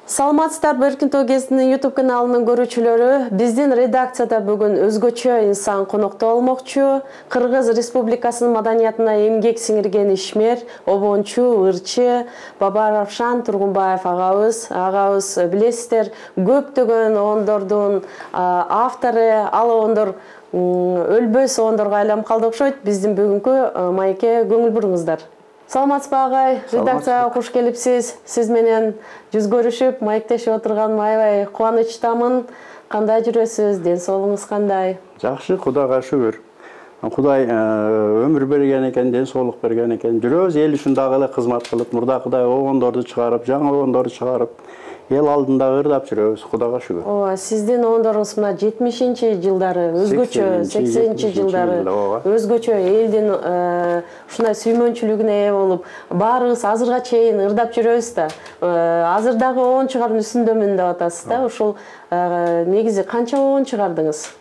Саламатсыздарбы, Эркин Тогесинин YouTube каналынын көрүүчүлөрү. Биздин редакцияда бүгүн өзгөчө инсан конокто болмокчу. Кыргыз Республикасынын маданиятына эмгек сиңирген ишмер, обончу, ырчы Баба Равшан Тургунбаев агабыз билесиздер, көптөгөн оондордун автору, ал оондор өлбөс оондорго айланып калды окшойт. Биздин бүгүнкү маекке көңүл буруңуздар. Саламатсызбы агай, редакцияга куш келипсиз. Сиз менен жүз көрүшүп, маектешип отурганыма аябай кубанычтамын. Кандай жүрөсүз? Ден соолугуңуз кандай? Жакшы, Кудайга шүгүр. Кудай өмүр берген экен, ден соолук берген экен. Жүрөбүз, эл үчүн дагы эле кызмат кылып, мурдакыдай оондорду чыгарып, жаңы оондорду чыгарып, эл алдында ырдап жүрөбүз. Кудайга шүгүр. Ооба, сиздин оондоруңуз мына 70-жылдары, өзгөчө 80-жылдары өзгөчө элдин ушундай сүймөнчүлүгүнө ээ болуп, баарыбыз азырга чейин ырдап жүрөбүз да. Азыр дагы оон чыгаруунун үстүндөмүн деп атасыз да. Ушул негизи канча оон чыгардыңыз?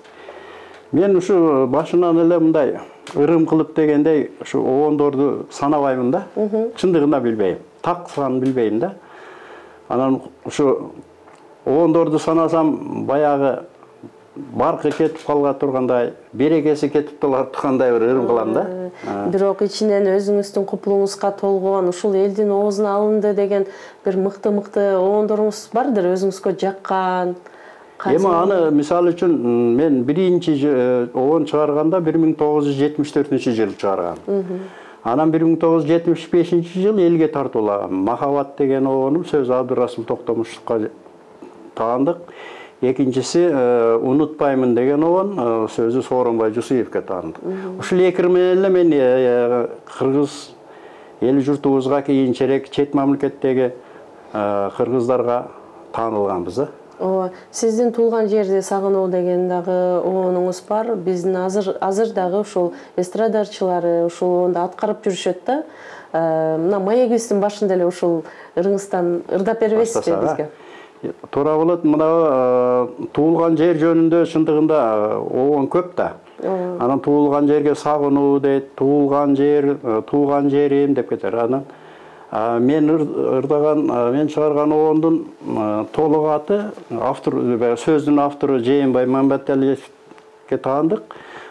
Мен ушу башынан эле мындай ырым кылып дегендей, ушу оондорду санабаймын да. Чындыгында билбейм. Так санын билбейм да. Анан ушу оондорду санасам, баягы баркы кетип калга тургандай, берекеси кетип тургандай бир ырым кылам да. Бирок ичинен өзүңүздүн купулуңузга толгон, ушул элдин оозуна алынды деген бир мыкты оондоруңуз бардыр, өзүңүзгө жаккан. Эми аны мисалы үчүн мен биринчи оон чыгарганда 1974-жылы чыгаргам. Анан 1975-жылы элге тартуулагам. Махабат деген оонум сөзү Абдурасул Токтомушевго таандык. Экинчиси Унутпаймын деген оон сөзү Сооронбай Жусуевке таандык. Ушул эки менен эле мен кыргыз эл журтубузга кийинчерээк чет мамлекеттеги кыргыздарга таанылганбыз. Сиздин туулган жерди сагынуу деген дагы оонуңуз бар. Биздин азыр дагы ушул эстрадарчылары ушул оонду аткарып жүрүшөт да. Мына маегибиздин башында эле ушул ырыңыздан ырдап бербейсизби бизге? Туура болот. Мына туулган жер жөнүндө чындыгында оон көп да. Анан туулган жерге сагынуу дейт, туулган жер, туулган жерим деп кетер. Анан мен ырдаган, мен чыгарган оондун толук аты, сөздүн автору Жээнбай Мамбеталиевке таандык.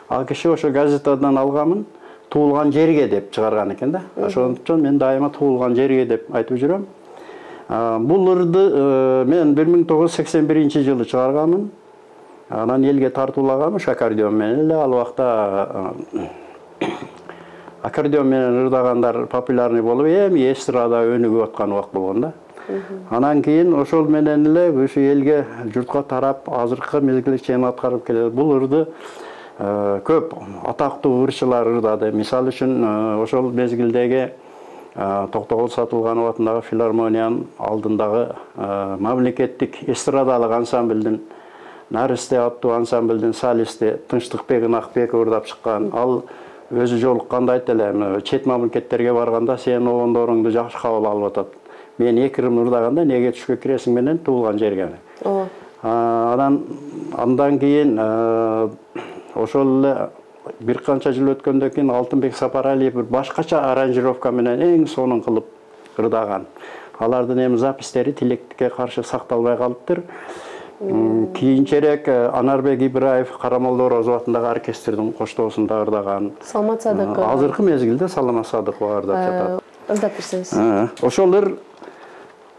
Ал киши ошо газетадан алганмын, туулган жерге деп чыгарган экен да. Ошондуктан мен дайыма туулган жерге деп айтып жүрөм. Бул ырды мен 1981-жылы чыгарганмын. Анан элге тартуулагам, аккордеон менен эле. Ал убакта аккордеон менен ырдагандар популярный болуп, эми эстрада өнүгүп аткан убак болгон да. Анан кийин ошол менен эле ушу элге, журтка тарап, азыркы мезгилге чейин аткарып келет. Бул ырды көп атактуу ырчылар ырдады. Мисалы үчүн ошол мезгилдеги Токтогул Сатылганов атындагы филармониянын алдындагы мамлекеттик эстрадалык ансамблдин, Наристе аттуу ансамблдин солисти Тынчтыкбек Акбеков ырдап чыккан. Ал өзү жолукканда айтты эле, чет мамлекеттерге барганда сенин оондоруңду жакшы кабыл алып атат. Мен эки ырым ырдаганда неге түшкө киресиң менен туулган жерге. Андан кийин ошол эле бир канча жыл өткөндөн кийин Алтынбек Сапаралиев бир башкача аранжировка менен эң сонун кылып ырдаган. Алардын эми запистери тилекке каршы сакталбай калыптыр. Кийинчерээк Анарбек Ибраев Карамолдо Орозов атындагы оркестрдин коштоосунда ырдаган. Саламат Садыков. Азыркы мезгилде Саламат Садыков ырдап жатат. Ырдап берсеңиз. Ошол ыр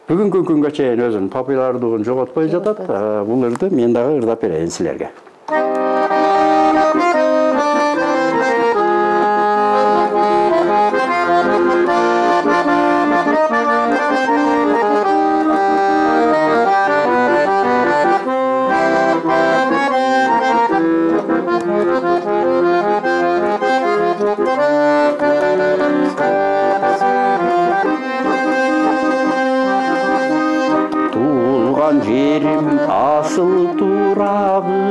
бүгүнкү күнгө чейин өзүнүн популярдуулугун жоготпой жатат. Бул ырды мен дагы ырдап берейин силерге. Туылған жерім асыл турағым,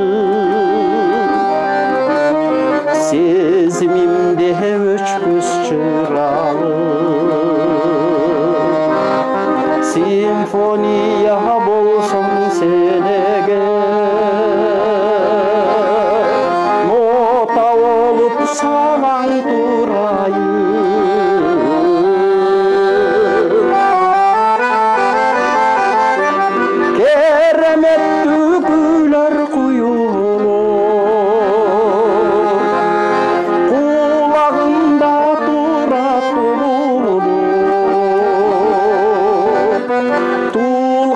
сезімімде өчпөс чырағым. Симфония болсың сенеге, нота болып саған турайым.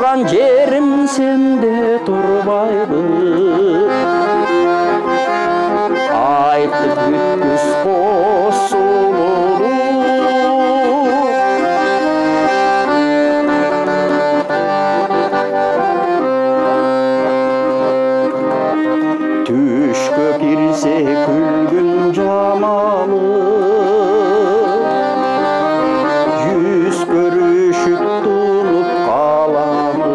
Туған жерім сенде тұрбайды, айтып бүткіс қосылуды. Түшкө кирсе күлгін жамалы, жүз көрүшүп тунуп каламы.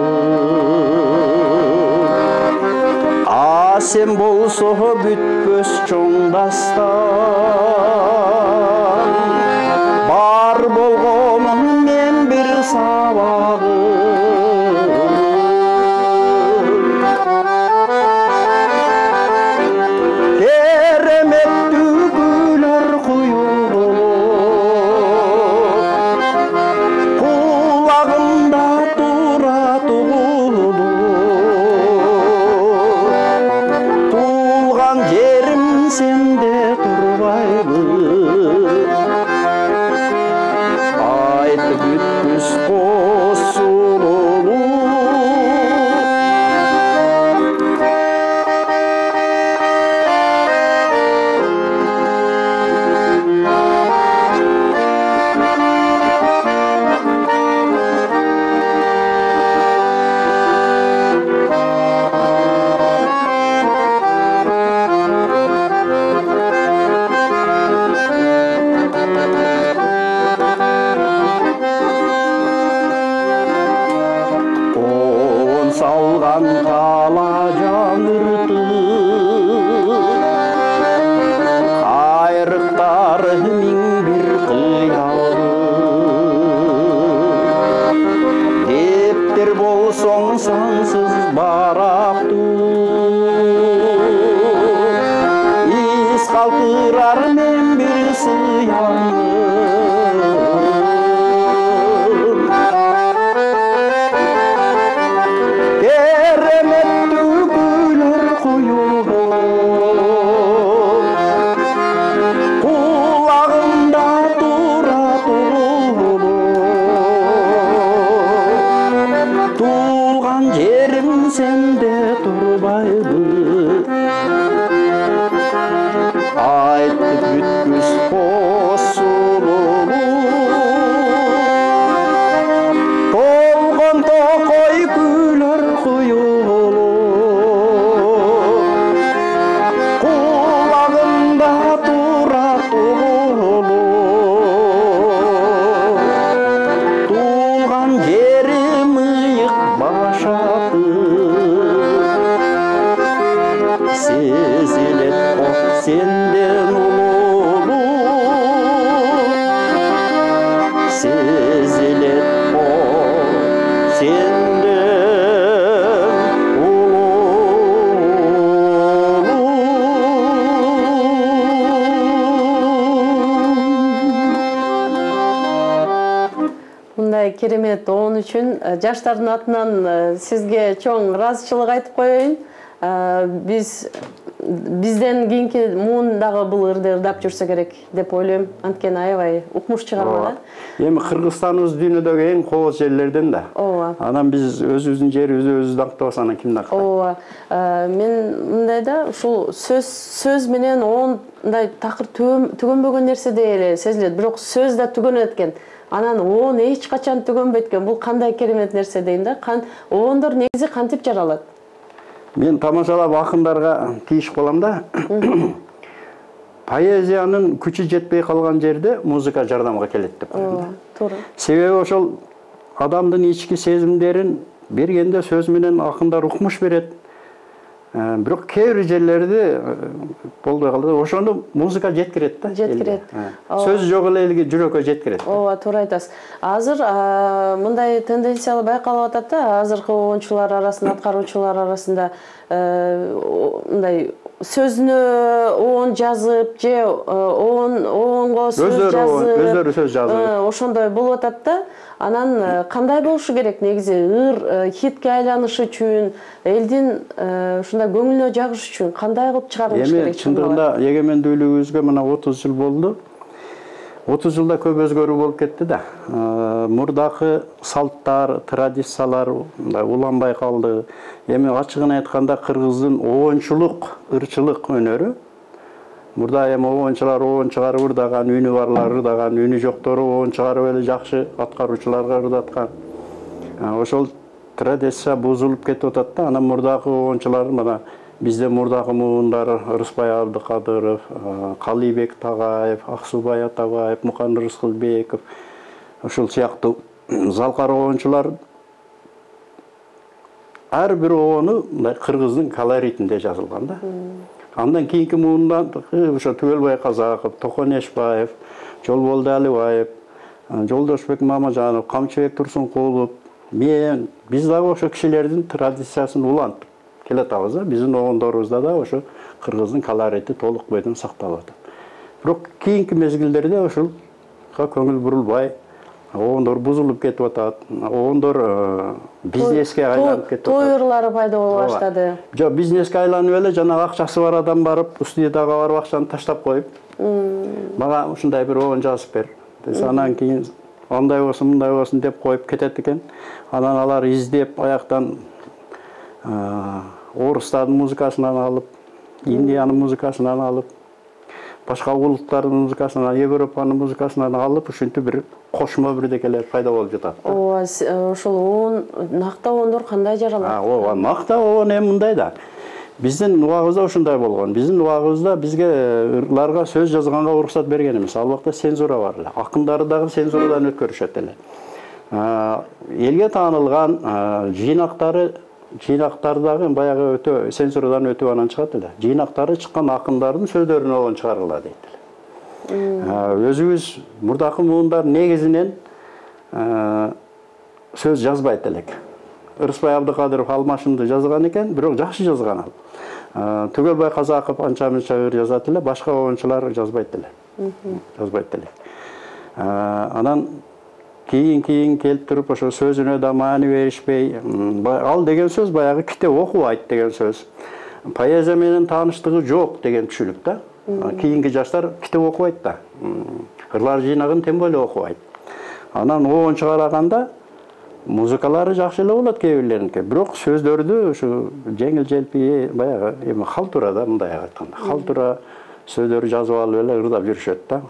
А сен болсо бүтпөс чоң дастан, бар болгонун мен бир сабагы. Sansız baraktı, iz kaltırar men bir sıyanım. Keremet tügüler koyup, kulağımda duratu. Tuğan yerim sende turbaydı, aytып бүткүс косулуну. Толгон токой күлөр куюлу, кулагымда турат улуу. Туган жерим сезилет о сенден улуу, сезилет о сенден улуу. Мындай керемет оон үчүн жаштардын атынан сизге чоң ыраазычылык айтып коеюн. Бизден кийинки муун дагы бул ырды ырдап жүрсө керек деп ойлойм. Анткени аябай укмуш чыгарма да. Эми Кыргызстаныбыз дүйнөдөгү эң кооз жерлерден да. Ооба. Анан биз өзүбүздүн жерибизди өзүбүз дактабаса анан ким дактайт? Ооба. Мен мындай да ушул сөз менен ондай такыр түгөнбөгөн нерседей эле сезилет. Бирок сөз да түгөнөт экен. Анан оон эч качан түгөнбөйт экен. Бул кандай керемет нерсе дейм да. Оондор негизи кантип жаралат? Мен тамашалап акындарга тийишип калам да. Поэзиянын күчү жетпей калган жерде музыка жардамга келет деп коем да. Туура. Себеби ошол адамдын ички сезимдерин бергенде сөз менен акындар укмуш берет. Бирок кээ бир жерлерде болбой калды. Ошону музыка жеткирет да. Жеткирет. Сөз жок эле жүрөккө жеткирет. Ооба, туура айтасыз. Азыр мындай тенденциялар байкалып атат да, азыркы оончулар арасында, аткаруучулар арасында мындай сөзүнө оон жазып, же оонго сөз жазып, өздөрү сөз жазып. Ошондой болуп атат да. Анан кандай болушу керек негизи ыр хитке айланышы үчүн, элдин ушундай көңүлүнө жагыш үчүн кандай кылып чыгарылыш керек? Эми чындыгында эгемендүүлүгүбүзгө мына 30 жыл болду. 30 жылда көп өзгөрүү болуп кетти да. Мурдакы салттар, традициялар уланбай калды. Эми ачыгын айтканда кыргыздын оончулук, ырчылык өнөрү. Мурда эми оончулар оон чыгарып ырдаган, үнү барлар ырдаган, үнү жоктору оон чыгарып эле жакшы аткаруучуларга ырдаткан. Ошол традиция бузулуп кетип атат да. Анан мурдакы оончулар мына bizde murdaki muğunlar Rıspay Abdыкадыров, Қалибек Тағаев, Аксубай Атабаев, Мукан Рыскылбеков, ошол сыяктуу залкар оончулар ар бир оону кыргыздын колоритинде жазылган да. Андан кийинки муундан ошо Түгөлбай Казаков, Токон Эшбаев, Жолболду Алибаев, Жолдошбек Мамажанов, Камчыбек Турсункулов, биз дагы ошо кишилердин традициясын улантып келе атабыз да. Биздин оондорубузда да ошо кыргыздын колорити толук бойдон сакталып атат. Бирок кийинки мезгилдерде ошолго көңүл бурулбай, оондор бузулуп кетип атат. Оондор бизнеске айланып кетип атат. Той ырлары пайда боло баштады. Жок, бизнеске айланып эле жанагы акчасы бар адам барып, студияга барып акчаны таштап коюп, мага ушундай бир оон жазып бер. Анан кийин андай болсун, мындай болсун деп коюп кетет экен. Анан алар издеп аяктан орустардын музыкасынан алып, Индиянын музыкасынан алып, башка улуттардын музыкасынан, Европанын музыкасынан алып, ушинтип бир кошмо бирдекелер пайда болуп жатат. Ооба, ошол оон, накта оондор кандай жаралат? Ооба, накта оон эми мындай да. Биздин убагыбызда ушундай болгон. Биздин убагыбызда бизге ырларга сөз жазганга уруксат берген эмес. Ал убакта цензура бар эле. Акындары дагы цензурадан өткөрүшөт эле. Элге таанылган жыйнактардагы баягы өтө цензурадан өтүп анан чыгат эле. Жыйнактары чыккан акындардын сөздөрүн оон чыгаргыла дейт эле. Өзүбүз мурдакы муундар негизинен сөз жазбайт элек. Рыспай Абдыкадыров Алмашымды жазган экен, бирок жакшы жазган ал. Түгөлбай Казаков анча-мынча ыр жазат эле, башка оончулар жазбайт эле. Жазбайт эле. Анан кийин келип туруп ошо сөзүнө да маани беришпей, ал деген сөз баягы китеп окубайт деген сөз. Поэзия менен тааныштыгы жок деген түшүнүк да. Кийинки жаштар китеп окубайт да. Ырлар жыйнагын тем более окубайт. Анан оон чыгарганда музыкалары жакшы эле болот кээ бирлериники. Бирок сөздөрдү ушу жеңил-желпи баягы эми халтура да, мындай айтканда. Халтура сөздөрү жазып алып эле ырдап жүрүшөт да.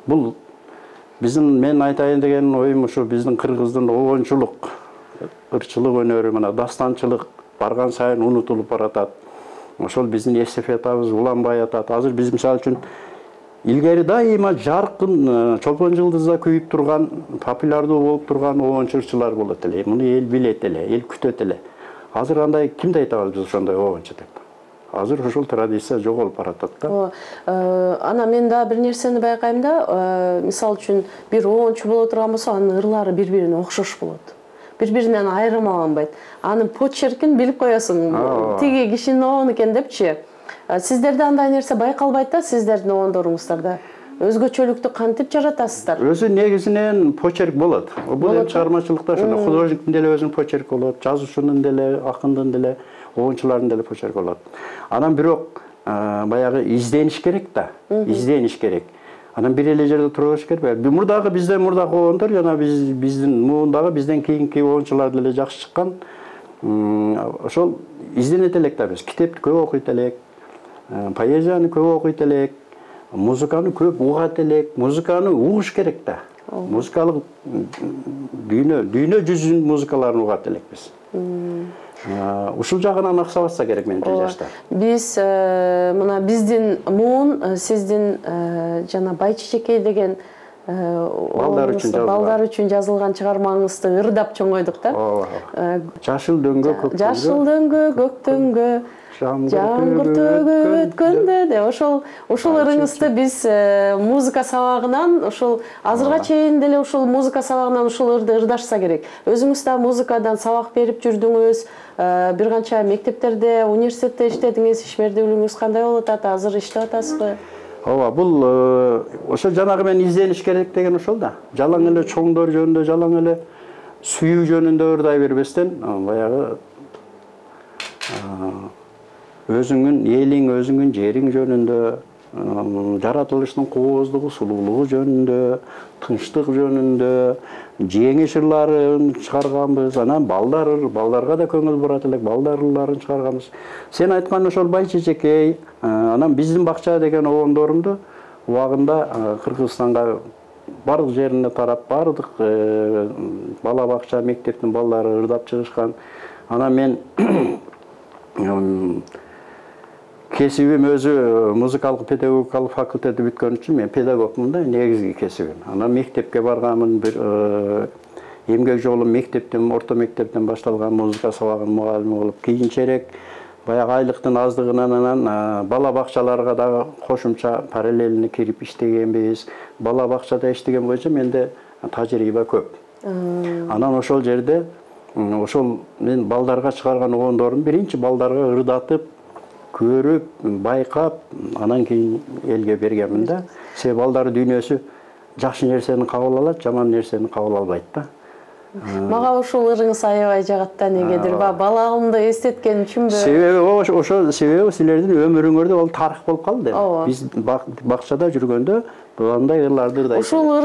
Бул биздин мен айтайын деген оюм ушу биздин кыргыздын оончулук, ырчылык өнөрү, мына дастанчылык барган сайын унутулуп баратат. Ошол биздин эстафетабыз уланбай атат. Азыр биз мисалы үчүн илгери дайыма жаркын Чолпон жылдызда күйүп турган, популярдуу болуп турган оончулар болот эле. Муну эл билет эле, эл күтөт эле. Азыр андай кимди айта алабыз биз ошондой оончу деп. Азыр ошол традиция жоголуп баратат да. Ана мен да бир нерсени байкайм да, мисалы үчүн бир оончу боло турган болсо, анын ырлары бири-бирине окшош болот. Бири-биринен айырмаланбайт. Анын почеркин билип коесуң. Тиги кишинин оон экен депчи. Сиздерде андай нерсе байкалбайт да, сиздердин оондоруңуздарда. Өзгөчөлүктү кантип жаратасыздар? Өзү негизинен почерк болот. Бул эми чыгармачылыкта ошондой художниктин деле өзүнүн почерки болот, жазуучунун деле, акындын деле, оончулардын деле почерки болот. Анан бирок баягы издениш керек да, издениш керек. Анан бир эле жерде тура бериш керек. Мурдагы бизден мурдагы оондор жана биздин муундагы бизден кийинки оончулар деле жакшы чыккан. Ошол изденет элек да биз. Китепти көп окуйт элек, поэзияны көп окуйт элек, музыканы көп угат элек, музыканы угуш керек да. Музыкалык дүйнө жүзүнүн музыкаларын угат элек биз. Ушул жагынан аксабатса керек менимче жаштар. Биз мына биздин муун сиздин жана Байчечекей деген балдар үчүн жазылган чыгармаңызды ырдап чоңойдук да. Жашыл дөңгө көк дөңгө. Жашыл дөңгө көк дөңгө. Жамгыр төгүп өткөндө деп ошол ырыңызды биз музыка сабагынан ошол азырга чейин деле ошол музыка сабагынан ошол ырды ырдашса керек. Өзүңүз да музыкадан сабак берип жүрдүңүз, бир канча мектептерде, университетте иштедиңиз, ишмердүүлүгүңүз кандай болуп атат? Азыр иштеп атасызбы? Ооба, бул ошо жанагы мен издениш керек деген ошол да. Жалаң эле чоңдор жөнүндө, жалаң эле сүйүү жөнүндө ырдай бербестен, баягы өзүңүн элиң, өзүңүн жериң жөнүндө, жаратылыштын кооздугу, сулуулугу жөнүндө, тынчтык жөнүндө жеңиш ырларын чыгарганбыз. Анан балдарга да көңүл бурат элек, балдар ырларын чыгарганбыз. Сен айткан ошол бай чечекей, анан биздин бакча деген обондорумду убагында Кыргызстанга бардык жерине тарап, бардык бала бакча, мектептин балдары ырдап чыгышкан. Анан мен кесибим өзү музыкалык педагогикалык факультетти бүткөн үчүн мен педагогмун да, негизги кесибим. Анан мектепке барганмын, бир эмгек жолум мектептен, орто мектептен башталган, музыка сабагынын мугалими болуп, кийинчерээк баягы айлыктын аздыгынан анан бала бакчаларга дагы кошумча параллельно кирип иштегенбиз. Бала бакчада иштеген боюнча менде тажрыйба көп. Анан ошол жерде ошол мен балдарга чыгарган обондорум биринчи балдарга ырдатып, көрүп, байкап, анан кийин элге бергенмин да. Себеби балдар дүйнөсү жакшы нерсени кабыл алат, жаман нерсени кабыл албайт да. Мага ушул ырыңыз аябай жагат да, негедир. Балагымды эстеткен үчүнбү? Себеби силердин өмүрүңөрдө ал тарых болуп калды. Биз бакчада жүргөндө мындай ырларды ырдайбыз. Ушул ыр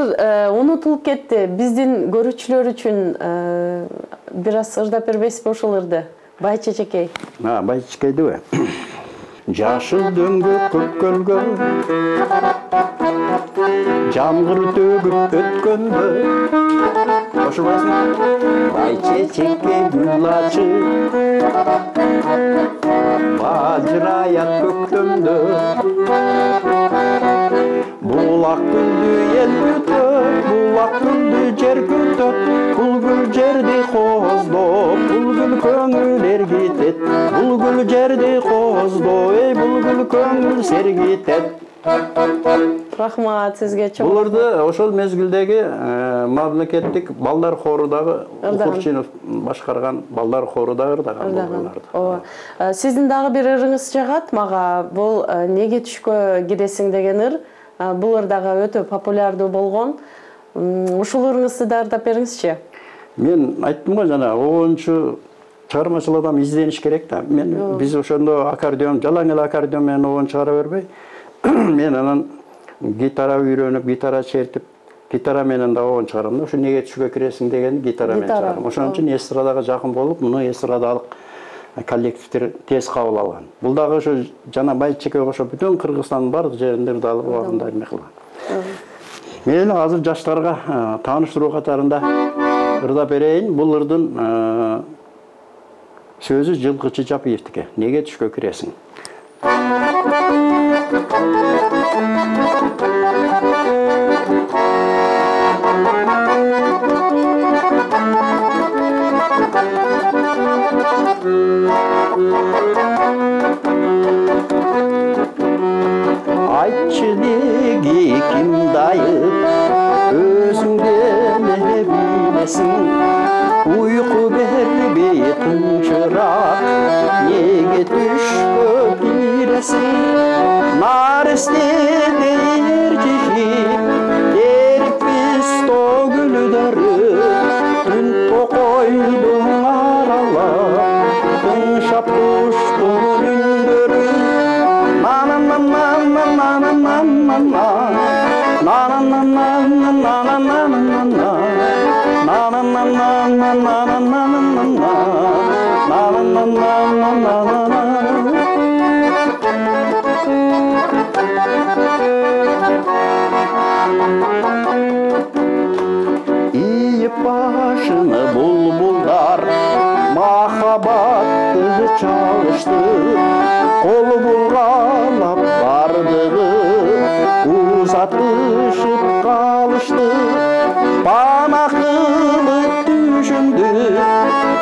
унутулуп кетти. Биздин көрүүчүлөр үчүн бир аз ырдап бербейсизби ушул ырды? Бай чечекей. Бай чечекейдиби? Жашыл дөңгөк көк көлгө жамгыр төгүп өткөндө кошулбайсыңбы? Бай чечекей гүл ачып бажыраят көктөмдө булак гүлдү эл күтөт, булак гүлдү жер күтөт, бул гүл жерди кооздоп, бул гүл көңүл эргитет, бул гүл жерди кооздоп, бул гүл көңүл сергитет. Рахмат сизге чоң. Буларды ошол мезгилдеги мамлекеттик балдар хорудагы Курчинов башкарган балдар хоруда ырдаган. Сиздин дагы бир ырыңыз жагат мага. Бул неге түшкө киресиң деген ыр. Бул ыр дагы өтө популярдуу болгон. Ушул ырыңызды да ырдап бериңизчи. Мен айттым го жана, обончу чыгармачыл адам издениш керек да. Биз ошондо аккордеон, жалаң эле аккордеон менен обон чыгара бербей, мен анан гитара үйрөнүп, гитара чертип, гитара менен да обон чыгарам да. Ушу неге түшкө киресиң деген гитара менен чыгарам. Ошон үчүн эстрадага жакын болуп, муну эстрадалык коллективдер тез кабыл алган. Бул дагы ошо жана бай чечекейге кошуп бүтүн Кыргызстандын бардык жеринде ырдалып убагында эме кылган. Мен азыр жаштарга тааныштыруу катарында ырдап берейин. Бул ырдын сөзү Жылкычы Жапиевдики. Неге түшкө киресиң? Айтчы неге ким дайып, өзүңдө не билесиң? Уйку бербей тынчыраак, неге түшкө киресиң? Наристелер чечип, териппиз тоо гүлдөрү, түн токойдуң аралап, тыншап куштун үндөрү. İyip başını bulbullar mahabatты çalıştı, kolu bulgalap bardığı uzatışıp kalıştı. Bana kılıp düşündü,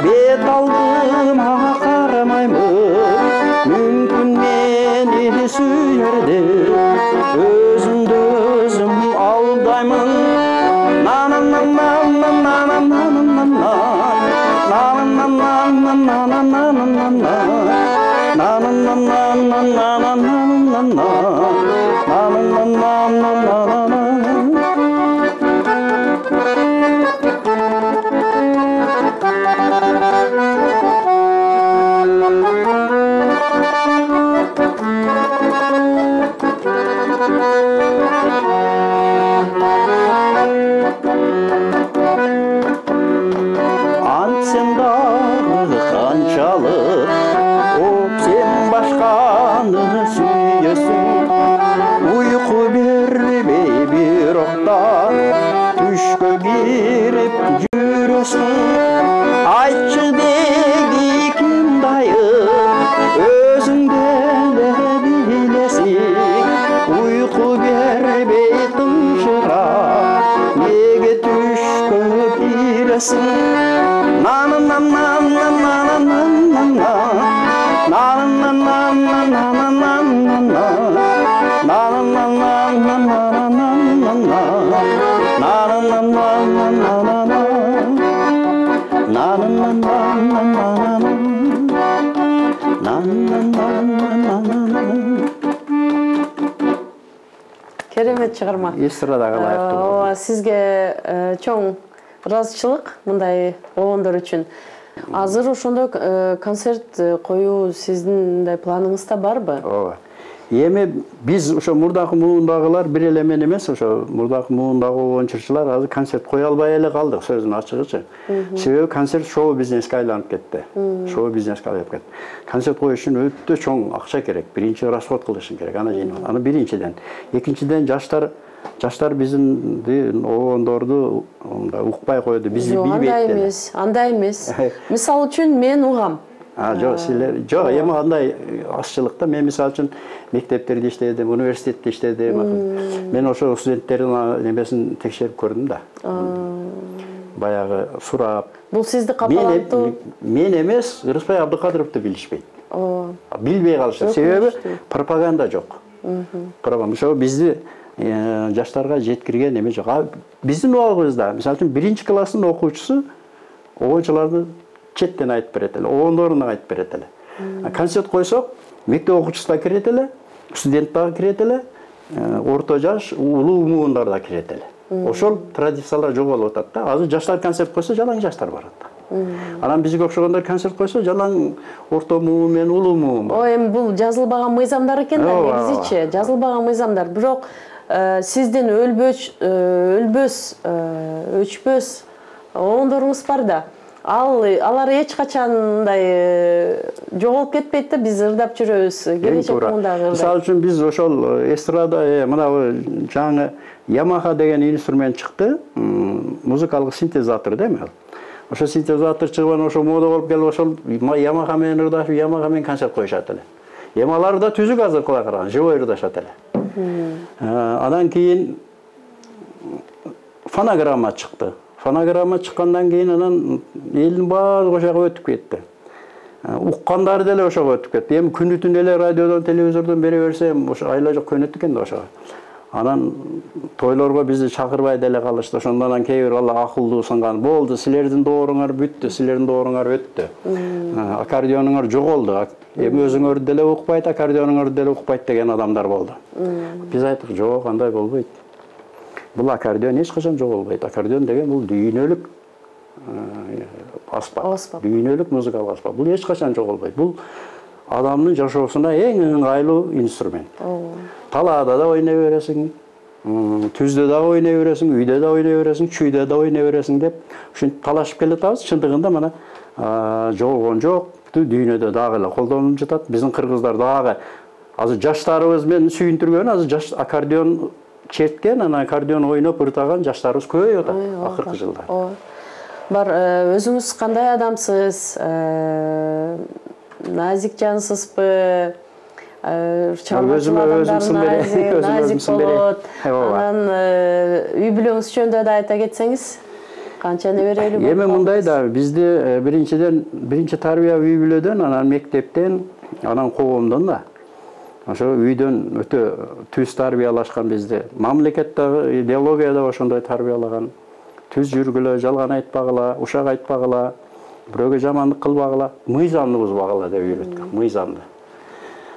bet aldım akarmayımı, mümkün beni süyerdi, özümde özüm aldaymın. керемет чыгарма. Эстрадага ылайыктуу. Ооба, сизге чоң ыраазычылык мындай болгондор үчүн. Азыр ошондой концерт коюу сиздин мындай планыңызда барбы? Ооба. Эми биз ошо мурдакы муундагылар бир эле мен эмес, ошо мурдакы муундагы оончурчулар азыр концерт кое албай эле калдык, сөзүн ачыгычы. Себеби концерт шоу бизнеске айланып кетти. Шоу бизнеске айланып кетти. Концерт коюш үчүн өтө чоң акча керек. Биринчи расход кылышың керек. Аны биринчиден. Экинчиден жаштар биздин оондорду укпай койду, бизди билбейт деле. Андай эмес. Мисалы үчүн мен угам. Жок, силер жок, эми андай азчылыкта мен мисалы үчүн мектептерде иштедим, университетте иштедим. Мен ошо студенттердин немесин текшерип көрдүм да. Баягы сурап. Бул сизди капалаттуу? Мен эмес, Ырысбай Абдыкадыровду билишпейт. Билбей калышат. Себеби пропаганда жок. Ошо бизди жаштарга жеткирген эме жок. Биздин убагыбызда, мисалы үчүн, биринчи класстын окуучусу оончуларды четтен айтып берет эле, оондоруна айтып берет эле. Концерт койсок, мектеп окуучусу да кирет эле, студент да кирет эле, орто жаш, улуу муундар да кирет эле. Ошол традициялар жоголуп атат да. Азыр жаштар концерт койсо, жалаң жаштар барат. Анан бизге окшогондор концерт койсо, жалаң орто муу менен улуу муу бар. Эми бул жазылбаган мыйзамдар экен да, негизичи, жазылбаган мыйзамдар. Бирок сиздин өчпөс оондоруңуз бар да. Алар эч качан мындай жоголуп кетпейт да, биз ырдап жүрөбүз. Келечек мундагы. Мисалы үчүн биз ошол эстрада мына жаңы Yamaha деген инструмент чыкты, музыкалык синтезатор да эми. Ошо синтезатор чыгып, ошо мода болуп келип, ошол Yamaha менен ырдашып, Yamaha менен концерт коюшат эле. Эми алар да түзүк азыркыла караган, живой ырдашат эле. Андан кийин фонограмма чыкты. Фонограмма чыккандан кийин анан элдин баары ошого өтүп кетти. Уккандары деле ошого өтүп кетти. Эми күнү түн эле радиодон, телевизордон бере берсем, ошо айла жок көнөт экен да ошого. Анан тойлорго бизди чакырбай деле калышты. Ошондон кээ бир бала акылдуу сынган. Болду, силердин дооруңар бүттү, силердин дооруңар өттү. Аккордеонуңар жоголду. Эми өзүңөр деле укпайт, аккордеонуңар деле укпайт деген адамдар болду. Биз айттык, жок, андай болбойт. Бул аккордеон эч качан жоголбойт. Аккордеон деген бул дүйнөлүк аспап. Дүйнөлүк музыкалык аспап. Бул эч качан жоголбойт. Бул адамдын жашоосуна эң ыңгайлуу инструмент. Талаада да ойнай бересиң, түздө да ойнай бересиң, үйдө да ойнай бересиң, чүйдө да ойнай бересиң деп ушинтип талашып келатабыз. Чындыгында мына жоголгон жок. Дүйнөдө дагы эле колдонулуп жатат. Биздин кыргыздар дагы азыр жаштарыбыз менен сүйүндүргөн, азыр жаш аккордеон черткен, анан аккордеон ойноп ыртаган жаштарыбыз көбөйүп атат акыркы жылда. Бар, өзүңүз кандай адамсыз? Назик жансызбы? Чарбачыл адамдар назик болот. Анан үй бүлөңүз жөнүндө да айта кетсеңиз? Канча неберелүү болуп? Эми мындай да, бизде биринчи тарбия үй бүлөдөн, анан мектептен, анан коомдон да. Ошо үйдөн өтө түз тарбиялашкан бизди. Мамлекеттеги идеология да ошондой тарбиялаган. Түз жүргүлө, жалган айтпагыла, ушак айтпагыла, бирөөгө жамандык кылбагыла, мыйзамды бузбагыла деп үйрөткөн, мыйзамды.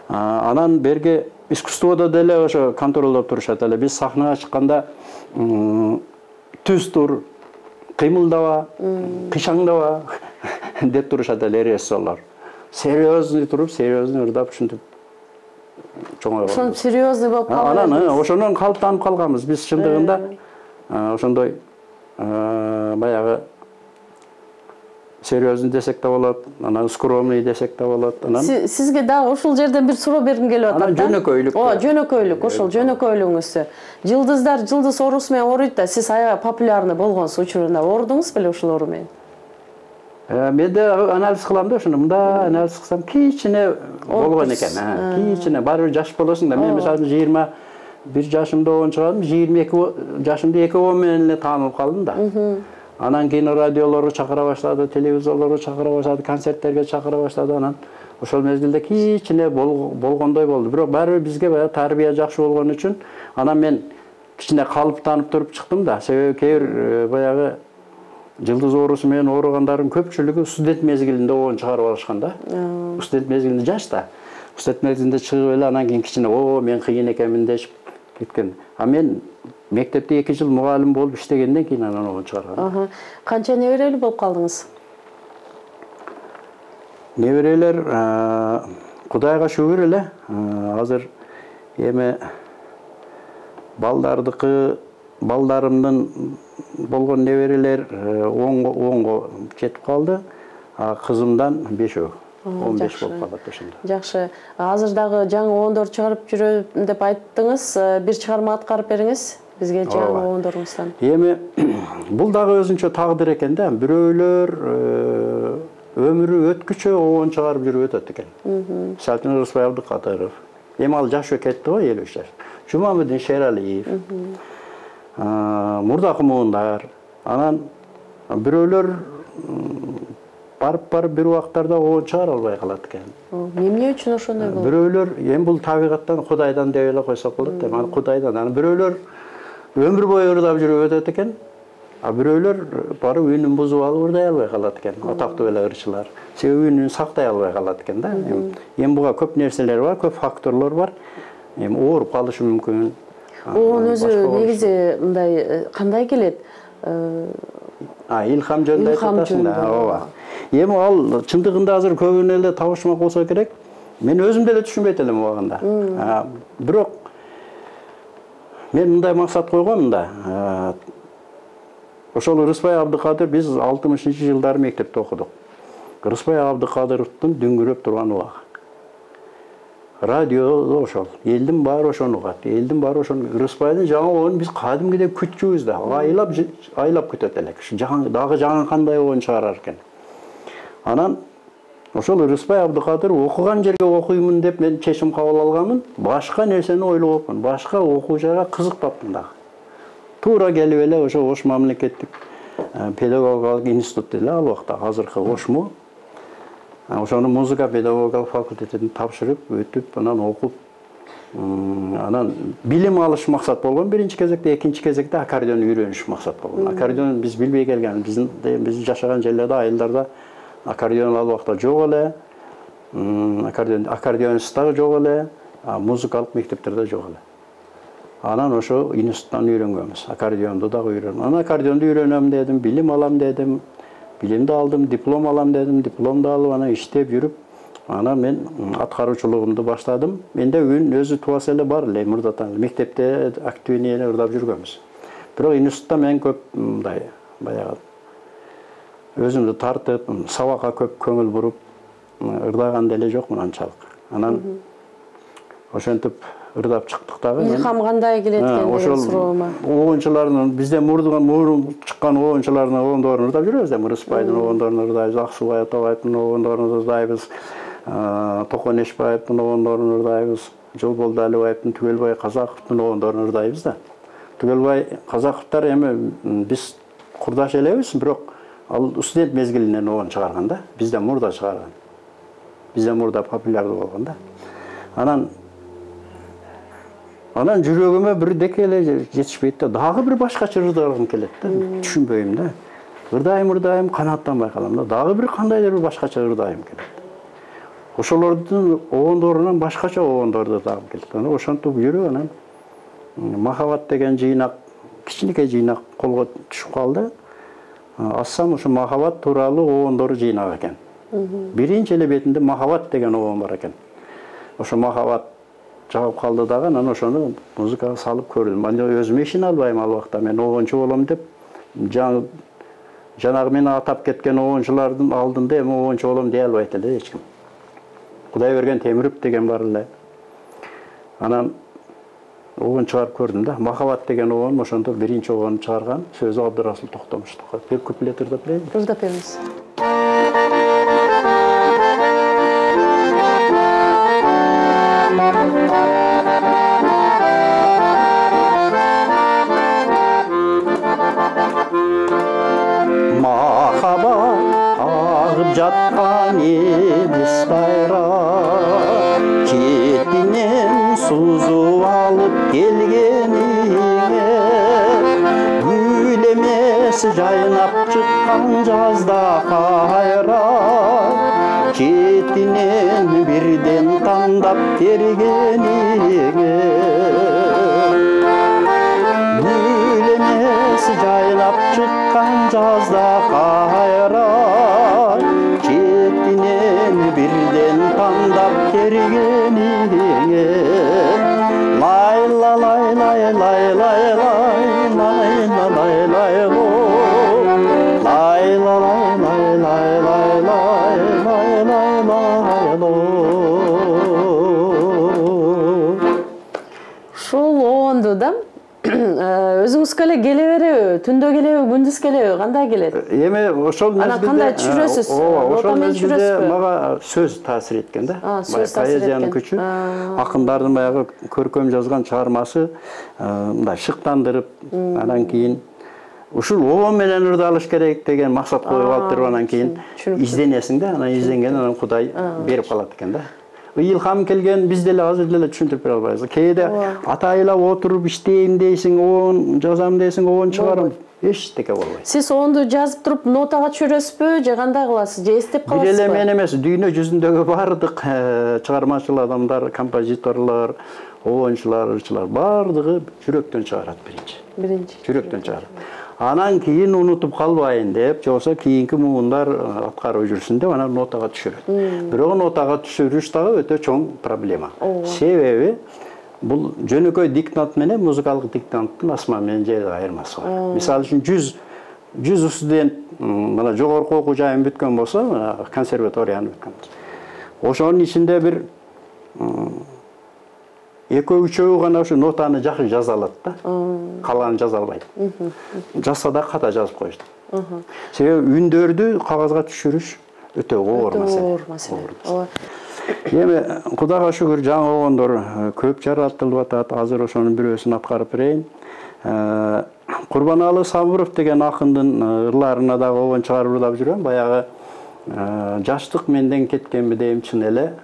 Анан берге искусстводо деле ошо контролдоп турушат эле. Биз сахнага чыкканда түз тур, кыймылдаба, кыйшаңдаба деп турушат эле режиссерлор. Серьезный туруп, серьезный ырдап ушинтип чоңойгон. Ошон серьезный болуп калган. Анан ошондон калыптанып калганбыз. Биз чындыгында ошондой баягы серьезный десек да болот, анан скромный десек да болот. Сизге дагы ушул жерден бир суроо бергим келип атат да. Анан жөнөкөйлүк. Жөнөкөйлүк, ошол жөнөкөйлүгүңүздү. Жылдыздар жылдыз оорусу менен ооруйт да, сиз аябай популярный болгонсуз учурунда. Оорудуңуз беле ушул оору менен? Мен де анализ кылам да ошону. Мында анализ кылсам кичине болгон экен. Кичине, баары бир жаш болосуң да. Мен мисалы 21 жашымда оон чыгардым, 22 жашымда 2 менен эле таанылып калдым да. Анан кийин радиолорго чакыра баштады, телевизорлорго чакыра баштады, концерттерге чакыра баштады. Анан ошол мезгилде кичине болгондой болду. Бирок баары бизге баягы тарбия жакшы болгон үчүн анан мен кичине калыптанып туруп чыктым да. Себеби кээ бир баягы жылдыз оорусу менен ооругандардын көпчүлүгү студент мезгилинде оон чыгарып алышкан да. Студент мезгилинде жаш да. Студент мезгилинде чыгып эле анан кийин кичине мен кыйын экенмин деп кеткен. А мен мектепте 2 жыл мұғалім болып іштегенден кейін анан оны чыгаргам. Канча неберелүү болуп калдыңыз? Неберелер Кудайга шүгүр эле. Азыр эми балдарымдын болгон неберелер 10го жетип калды. Кызымдан 5-өө. 15 болуп калат ошондо. Жакшы. Азыр дагы жаңы оондор чыгарып жүрөм деп айттыңыз. Бир чыгарма аткарып бериңиз бизге жаңы оондоруңуздан. Эми бул дагы өзүнчө тагдыр экен да. Бирөөлөр өмүрү өткүчө оон чыгарып жүрүп өтөт экен. Мисалы Рыспай Абдыкадыров. Эми ал жашы кетти го, 53 жаш. Жумамыдин Шералиев. Мурдакы муундар. Анан бирөөлөр барып бир убактарда оон чыгара албай калат экен. Эмне үчүн ошондой болот? Бирөөлөр эми бул табигаттан, Кудайдан деп эле койсок болот. Эми Кудайдан. Анан бирөөлөр өмүр бою ырдап жүрүп өтөт экен. А бирөөлөр барып үнүн бузуп алып ырдай албай калат экен. Атактуу эле ырчылар. Себеби үнүн сактай албай калат экен да. Эми буга көп нерселер бар, көп факторлор бар. Эми ооруп калышы мүмкүн. Оон өзү негизи мындай кандай келет? Илхам жөнүндө айтасың да. Ооба. Эми ал чындыгында азыр көбүнө эле табышмак болсо керек. Мен өзүм деле түшүнбөйт элем убагында. Бирок мен мындай максат койгом да. Ошол Рыспай Абдыкадыр биз 60-жылдары мектепте окудук. Рыспай Абдыкадыровдун дүңгүрөп турган убагы. Радиодо ошол. Элдин баары ошону угат. Элдин баары ошону. Рыспайдын жаңы оонун биз кадимгидей күтчүбүз да. Айлап күтөт элек. Дагы жаңы кандай оон чыгарар экен. Анан ошол Рыспай Абдыкадыр окуган жерге окуймун деп мен чечим кабыл алганмын. Башка нерсени ойлогопмун. Башка окуу жайга кызыкпапмын дагы. Туура келип эле ошо Ош мамлекеттик педагогикалык институт эле ал убакта азыркы Ошму. Ошону музыка педагогикалык факультетин тапшырып, өтүп, анан окуп, анан билим алыш максат болгон биринчи кезекте, экинчи кезекте аккордеон үйрөнүш максат болгон. Аккордеон биз билбей келген, биз жашаган жерлерде айылдарда аккордеон ал убакта жок эле. Аккордеонист дагы жок эле, музыкалык мектептерде жок эле. Анан ошо институттан үйрөнгөнбүз. Аккордеонду дагы үйрөнөм. Анан аккордеонду үйрөнөм дедим, билим алам дедим. Билимди алдым, диплом алам дедим. Дипломду алып, анан иштеп жүрүп, анан мен аткаруучулугумду баштадым. Менде үн өзү туасы эле бар эле мурдатан. Мектепте активный эле ырдап жүргөнбүз. Бирок институтта мен көп мындай баягы өзүмдү тартып, сабакка көп көңүл буруп, ырдаган деле жокмун анчалык. Анан ошентип ырдап чыктык дагы. Илхам кандай келет экен деген суроома. Оончулардын бизде мурун чыккан оончулардын оондорун ырдап жүрөбүз да. Рыспайдын оондорун ырдайбыз, Аксубай Атабаевдин оондорун ырдайбыз, Токон Эшбаевдин оондорун ырдайбыз, Жолболду Алибаевдин, Түгелбай Казаковдун оондорун ырдайбыз да. Түгелбай Казаковдор эми биз курдаш элебиз, бирок ал студент мезгилинен оон чыгарган да. Бизден мурда чыгарган. Бизден мурда популярдуу болгон да. Анан жүрөгүмө бирдеке эле жетишпейт да. Дагы бир башкача ырдагым келет да. Түшүнбөйм да. Ырдайм, канааттанбай калам да. Дагы бир кандайдыр бир башкача ырдайм келет. Ошолордун оондорунан башкача оондорду ырдагым келет. Анан ошентип жүрүп анан Махаббат деген жыйнак, кичинекей жыйнак колго түшүп калды. Ассам ошо Махаббат тууралуу оондору жыйнак экен. Биринчи эле бетинде Махаббат деген оон бар экен. Ошо Махаббат жагып калды дагы, анан ошону музыкага салып көрдүм. Аны өзүм ишине албайм ал убакта. Мен оончу болом деп, жанагы мени атап кеткен оончулардын алдында эми оончу болом дей албайт эле эч ким. Кудайберген Темиров деген бар эле. Анан оон чыгарып көрдүм да. Махаббат деген оон ошондо биринчи оон чыгарган. Сөзү Абдырасыл Токтомуш. Бир куплет ырдап берейинби? Ырдап бериңиз. Махаббат агып жаткан эмес байрак, кетинен сузуп алып келгениңе, гүл эмес жайнап чыккан жазда кайра, Чектинен бирден тандап бергениңе Гүл эмес жайнап чыккан жазда кайра Чектинен бирден тандап бергениңе Лайла лай лай лай лай лай лайла лай лай ло Лайла лай лай лай лай лай лай лай лай ло Ушул оонду да өзүңүзгө эле келе береби, түндө келеби, күндүз келеби, кандай келет? Эми ошол мезгилде Анан кандай түшүрөсүз? Ошол мезгилде мага сөз таасир эткен да. Поэзиянын күчү, акындардын баягы көркөм жазган чыгармасы мындай шыктандырып, анан кийин ушул обон менен ырдалыш керек деген максат коюп алып туруп анан кийин изденесиң да, анан изденген анан Кудай берип калат экен да. Илхам келген биз деле азыр деле түшүндүрүп бере албайбыз. Кээде атайлап отуруп иштейм дейсиң, оон жазам дейсиң, оон чыгарам. Эчтеке болбойт. Сиз оонду жазып туруп нотага түшүрөсүзбү, же кандай кыласыз, же эстеп каласызбы? Бир эле мен эмес, дүйнө жүзүндөгү бардык чыгармачыл адамдар, композиторлор, оончулар, ырчылар бардыгы жүрөктөн чыгарат биринчи. Жүрөктөн чыгарат. Анан кийин унутуп калбайын деп, же болбосо кийинки муундар аткарып жүрсүн деп анан нотага түшүрөт. Бирок нотага түшүрүш дагы өтө чоң проблема. Себеби бул жөнөкөй диктант менен музыкалык диктанттын асман менен жерди айырмасы бар. Мисалы үчүн 100 студент мына жогорку окуу жайын бүткөн болсо, консерваторияны бүткөн болсо, ошонун ичинде бир экөө-үчөө гана ушу нотаны жакшы жаза алат да. Калганы жаза албайт. Жазса да ката жазып коюшту. Себеби үндөрдү кагазга түшүрүш өтө оор маселе. Эми Кудайга шүгүр жаңы оондор көп жаратылып атат. Азыр ошонун бирөөсүн аткарып берейин. Курбаналы Сабыров деген акындын ырларына дагы оон чыгарып ырдап жүрөм. Баягы жаштык менден кеткенби дейм чын эле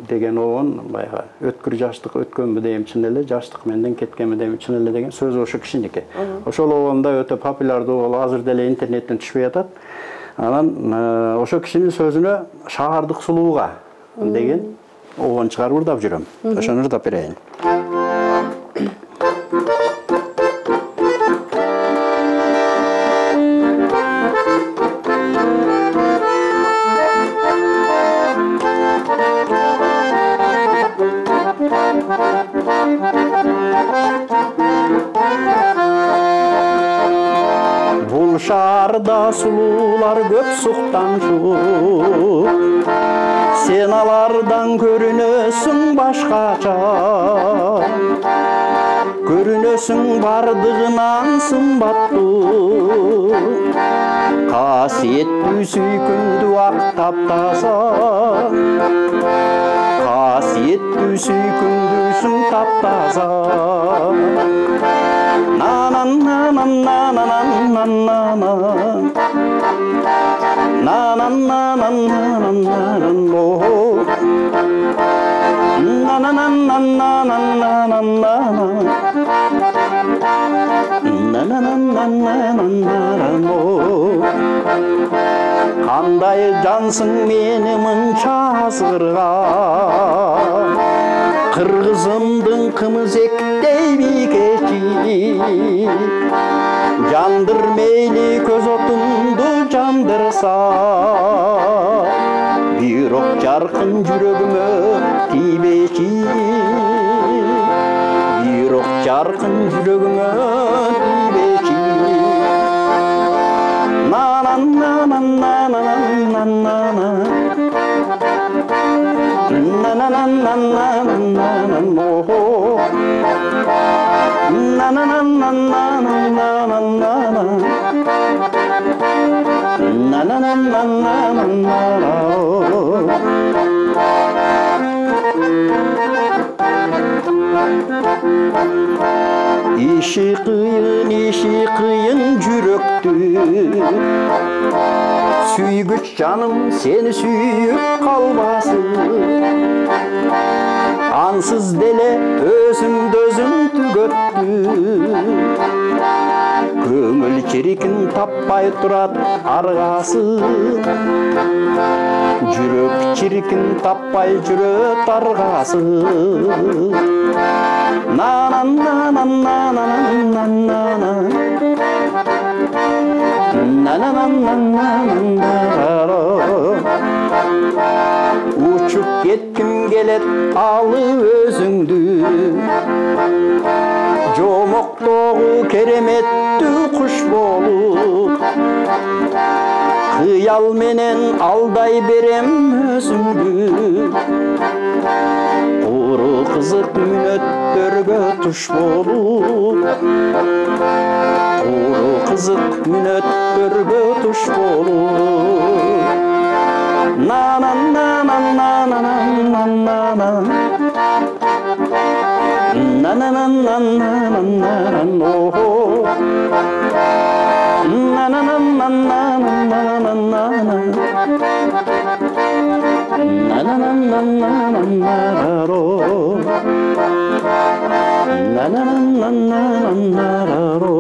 деген оон, баягы өткүр жаштык өткөнбү дейм чын эле, жаштык менден кеткенби дейм чын эле деген сөзү ошо кишиники. Ошол оон да өтө популярдуу, ол азыр деле интернеттен түшпөй атат. Анан ошо кишинин сөзүнө шаардык сулууга деген оон чыгарып ырдап жүрөм. Ошону ырдап берейин. Бул шаарда сулуулар көп суктанчу, сен алардан көрүнөсүң башкача, көрүнөсүң бардыгынан сымбаттуу, касиеттүү сүйкүмдүү ак таптаза, касиеттүү сүйкүмдүүсүң таптаза. Кандай жансың мени мынча азгырган, кыргызымдын кымызектей бикечи, жандыр мейли көз отумду жандырса, бирок жаркын жүрөгүмө тийбечи, бирок жаркын жүрөгүмө тийбечи. İşi kıyın жүрөктү, süygüç canım seni sүйүп kalmasın, ansız dele özümdü özüm tügöttü, көңүл Çirikin tappay turat argası. Жүрек çirikin tappay жүрөт argası. Na na na na na na na na na. Na na na na na na. Uçup ketkim gelet alı özüңdü. Jomoktogу keremettүү kuş bolup. Kıyal menen alday berem özüңdü. Kuru kızık münöttörgö tuş bolup. Kuru kızık münöttörgö tuş bolup. Na na na na na na na na na. Na na na na na na na oh. Na na na na na na na na na. Na na na na na na na ro. Na na na na na na ro.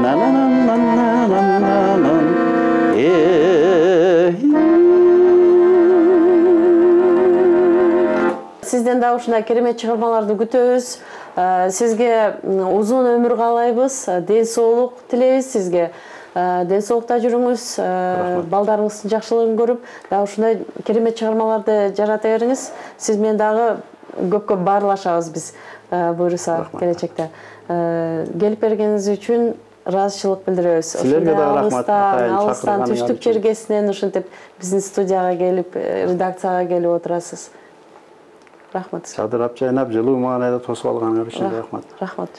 Na na na na na na na. Сизден да ушундай керемет чыгармаларды күтөбүз. Сизге узун өмүр каалайбыз, ден соолук тилейбиз сизге. Ден соолукта жүрүңүз, балдарыңыздын жакшылыгын көрүп, да ушундай керемет чыгармаларды жарата бериңиз. Сиз менен дагы көп баарлашабыз биз буюрса келечекте. Келип бергениңиз үчүн ыраазычылык билдиребиз. Силерге да рахмат. Алыстан түштүк жергесинен ушинтип биздин студияга келип, редакцияга келип отурасыз. Рахмат. Жадырап жайнап жылуу маанайда тосуп алганыңар үчүн рахмат. Рахмат.